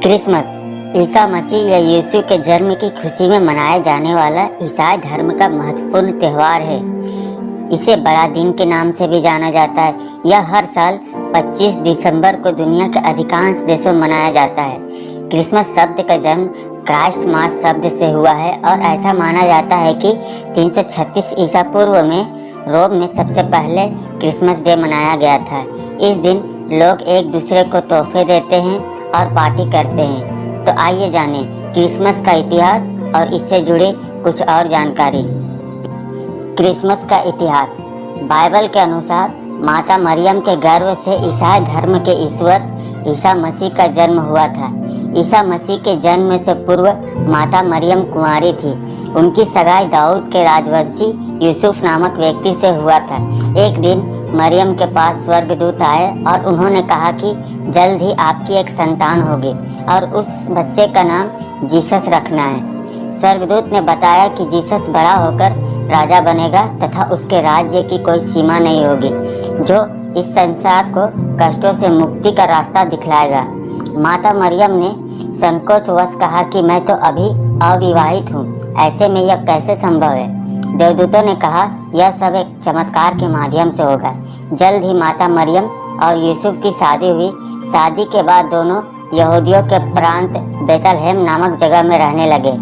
Christmas Isa Masih या यीशु के जन्म की खुशी में मनाया जाने वाला ईसाई धर्म का महत्वपूर्ण त्यौहार है। इसे बड़ा दिन के नाम से भी जाना जाता है। यह हर साल 25 दिसंबर को दुनिया के अधिकांश देशों में मनाया जाता है। क्रिसमस शब्द का जन्म क्राइस्ट मास शब्द से हुआ है और ऐसा माना जाता है कि 336 ईसा पूर्व में रोम में सबसे पहले क्रिसमस डे मनाया गया था। इस दिन लोग एक दूसरे को तोहफे देते हैं और पार्टी करते हैं। तो आइए जानें क्रिसमस का इतिहास और इससे जुड़े कुछ और जानकारी। क्रिसमस का इतिहास बाइबल के अनुसार माता मरियम के गर्भ से ईसाई धर्म के ईश्वर ईसा मसीह का जन्म हुआ था। ईसा मसीह के जन्म से पूर्व माता मरियम कुंवारी थी। उनकी सगाई दाऊद के राजवंशी यूसुफ नामक व्यक्ति से हुआ था। एक दिन मरियम के पास स्वर्गदूत आए और उन्होंने कहा कि जल्द ही आपकी एक संतान होगी और उस बच्चे का नाम जीसस रखना है। स्वर्गदूत ने बताया कि जीसस बड़ा होकर राजा बनेगा तथा उसके राज्य की कोई सीमा नहीं होगी, जो इस संसार को कष्टों से मुक्ति का रास्ता दिखलाएगा। माता मरियम ने संकोचवश कहा कि मैं तो अभी अविवाहित हूँ, ऐसे में यह कैसे संभव है। देवदूतों ने कहा यह सब एक चमत्कार के माध्यम से होगा। जल्द ही माता मरियम और यूसुफ की शादी हुई। शादी के बाद दोनों यहूदियों के प्रांत बेतलहम नामक जगह में रहने लगे।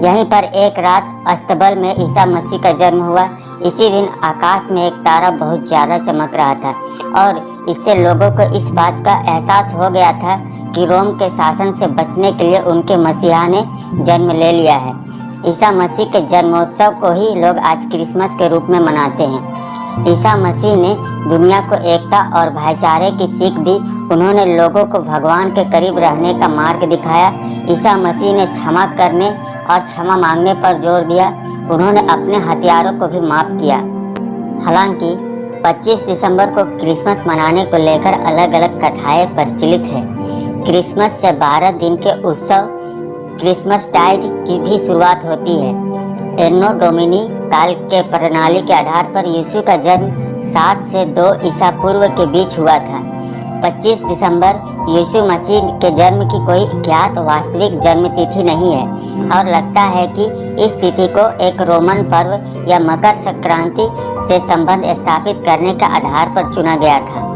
यहीं पर एक रात अस्तबल में ईसा मसीह का जन्म हुआ। इसी दिन आकाश में एक तारा बहुत ज़्यादा चमक रहा था और इससे लोगों को इस बात का एहसास हो गया था कि रोम के शासन से बचने के लिए उनके मसीहा ने जन्म ले लिया है। ईसा मसीह के जन्मोत्सव को ही लोग आज क्रिसमस के रूप में मनाते हैं। ईसा मसीह ने दुनिया को एकता और भाईचारे की सीख दी। उन्होंने लोगों को भगवान के करीब रहने का मार्ग दिखाया। ईसा मसीह ने क्षमा करने और क्षमा मांगने पर जोर दिया। उन्होंने अपने हथियारों को भी माफ किया। हालांकि 25 दिसंबर को क्रिसमस मनाने को लेकर अलग अलग कथाएं प्रचलित है। क्रिसमस से 12 दिन के उत्सव क्रिसमस टाइड की भी शुरुआत होती है। एनो डोमिनी काल के प्रणाली के आधार पर यीशु का जन्म 7 से 2 ईसा पूर्व के बीच हुआ था। 25 दिसंबर यीशु मसीह के जन्म की कोई ज्ञात वास्तविक जन्म तिथि नहीं है और लगता है कि इस तिथि को एक रोमन पर्व या मकर संक्रांति से संबंध स्थापित करने के आधार पर चुना गया था।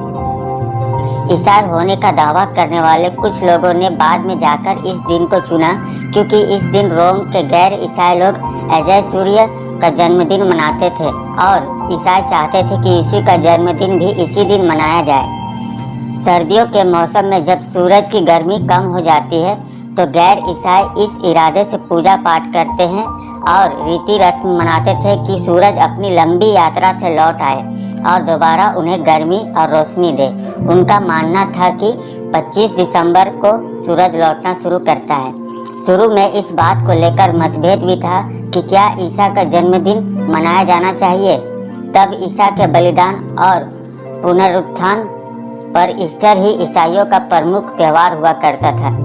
ईसाई होने का दावा करने वाले कुछ लोगों ने बाद में जाकर इस दिन को चुना, क्योंकि इस दिन रोम के गैर ईसाई लोग अजय सूर्य का जन्मदिन मनाते थे और ईसाई चाहते थे कि यीशु का जन्मदिन भी इसी दिन मनाया जाए। सर्दियों के मौसम में जब सूरज की गर्मी कम हो जाती है तो गैर ईसाई इस इरादे से पूजा पाठ करते हैं और रीति रस्म मनाते थे कि सूरज अपनी लंबी यात्रा से लौट आए और दोबारा उन्हें गर्मी और रोशनी दे। उनका मानना था कि 25 दिसंबर को सूरज लौटना शुरू करता है। शुरू में इस बात को लेकर मतभेद भी था कि क्या ईसा का जन्मदिन मनाया जाना चाहिए। तब ईसा के बलिदान और पुनरुत्थान पर ईस्टर ही ईसाइयों का प्रमुख त्यौहार हुआ करता था।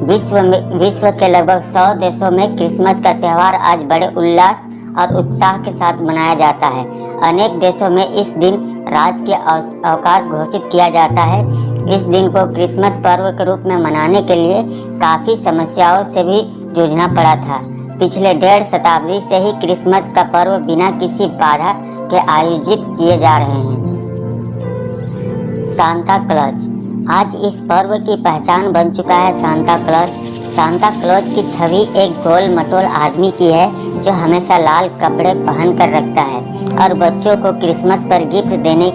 विश्व के लगभग 100 देशों में क्रिसमस का त्यौहार आज बड़े उल्लास और उत्साह के साथ मनाया जाता है। अनेक देशों में इस दिन राज्य अवकाश घोषित किया जाता है। इस दिन को क्रिसमस पर्व के रूप में मनाने के लिए काफ़ी समस्याओं से भी जूझना पड़ा था। पिछले 1.5 शताब्दी से ही क्रिसमस का पर्व बिना किसी बाधा के आयोजित किए जा रहे हैं। सांता क्लॉज आज इस पर्व की पहचान बन चुका है। सांता क्लॉज की छवि एक गोल मटोल आदमी की है जो हमेशा लाल कपड़े पहन कर रखता है और बच्चों को क्रिसमस पर गिफ्ट देने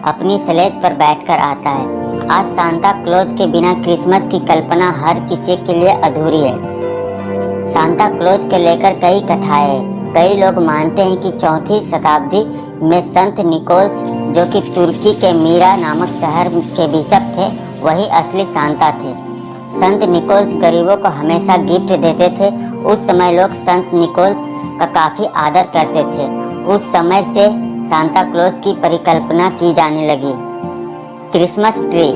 अपनी स्लेज पर बैठकर आता है। आज सांता क्लॉज के बिना क्रिसमस की कल्पना हर किसी के लिए अधूरी है। सांता क्लॉज के लेकर कई कथाएं हैं। कई लोग मानते हैं कि 4वीं शताब्दी में संत निकोलस, जो कि तुर्की के मीरा नामक शहर के बिशप थे, वही असली सांता थे। संत निकोलस गरीबों को हमेशा गिफ्ट देते थे। उस समय लोग संत निकोलस का काफ़ी आदर करते थे। उस समय से सांता क्लॉज की परिकल्पना की जाने लगी। क्रिसमस ट्री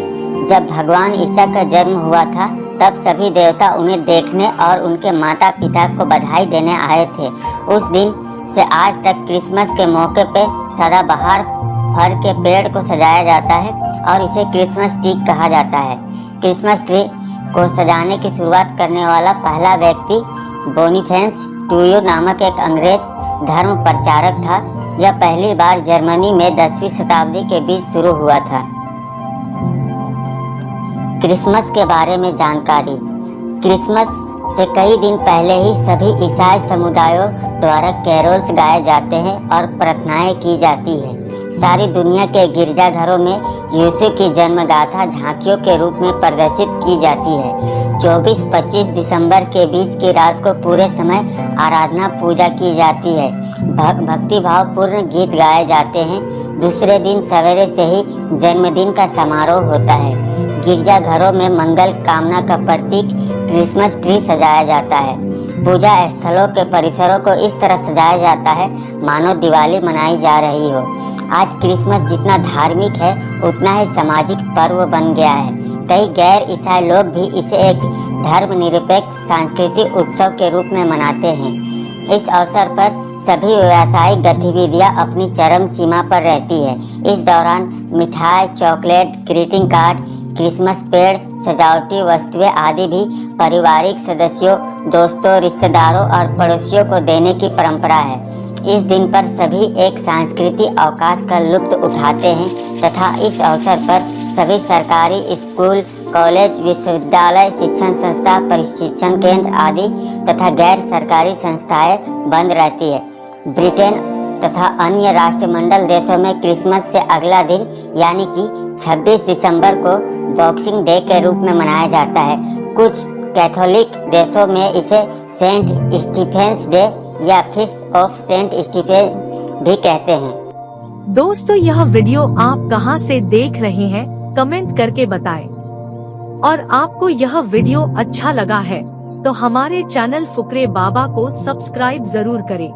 जब भगवान ईसा का जन्म हुआ था तब सभी देवता उन्हें देखने और उनके माता पिता को बधाई देने आए थे। उस दिन से आज तक क्रिसमस के मौके पर सदाबहार फल के पेड़ को सजाया जाता है और इसे क्रिसमस ट्री कहा जाता है। क्रिसमस ट्री को सजाने की शुरुआत करने वाला पहला व्यक्ति बोनीफेस टूयो नामक एक अंग्रेज धर्म प्रचारक था। यह पहली बार जर्मनी में 10वीं शताब्दी के बीच शुरू हुआ था। क्रिसमस के बारे में जानकारी। क्रिसमस से कई दिन पहले ही सभी ईसाई समुदायों द्वारा कैरोल्स गाए जाते हैं और प्रार्थनाएं की जाती है। सारी दुनिया के गिरजाघरों में यीशु की जन्म गाथा झांकियों के रूप में प्रदर्शित की जाती है। 24-25 दिसंबर के बीच की रात को पूरे समय आराधना पूजा की जाती है। भक्ति भाव पूर्ण गीत गाए जाते हैं। दूसरे दिन सवेरे से ही जन्मदिन का समारोह होता है। गिरजाघरों में मंगल कामना का प्रतीक क्रिसमस ट्री सजाया जाता है। पूजा स्थलों के परिसरों को इस तरह सजाया जाता है मानो दिवाली मनाई जा रही हो। आज क्रिसमस जितना धार्मिक है उतना ही सामाजिक पर्व बन गया है। कई गैर ईसाई लोग भी इसे एक धर्मनिरपेक्ष सांस्कृतिक उत्सव के रूप में मनाते हैं। इस अवसर पर सभी व्यावसायिक गतिविधियां अपनी चरम सीमा पर रहती है। इस दौरान मिठाई, चॉकलेट, ग्रीटिंग कार्ड, क्रिसमस पेड़, सजावटी वस्तुएं आदि भी पारिवारिक सदस्यों, दोस्तों, रिश्तेदारों और पड़ोसियों को देने की परंपरा है। इस दिन पर सभी एक सांस्कृतिक अवकाश का लुत्फ उठाते हैं तथा इस अवसर पर सभी सरकारी स्कूल, कॉलेज, विश्वविद्यालय, शिक्षण संस्था, प्रशिक्षण केंद्र आदि तथा गैर सरकारी संस्थाएं बंद रहती है। ब्रिटेन तथा अन्य राष्ट्रमंडल देशों में क्रिसमस से अगला दिन यानी कि 26 दिसंबर को बॉक्सिंग डे के रूप में मनाया जाता है। कुछ कैथोलिक देशों में इसे सेंट स्टीफेंस डे या फीस्ट ऑफ सेंट स्टीफेन भी कहते हैं। दोस्तों, यह वीडियो आप कहां से देख रहे हैं कमेंट करके बताएं। और आपको यह वीडियो अच्छा लगा है तो हमारे चैनल फुकरे बाबा को सब्सक्राइब जरूर करें।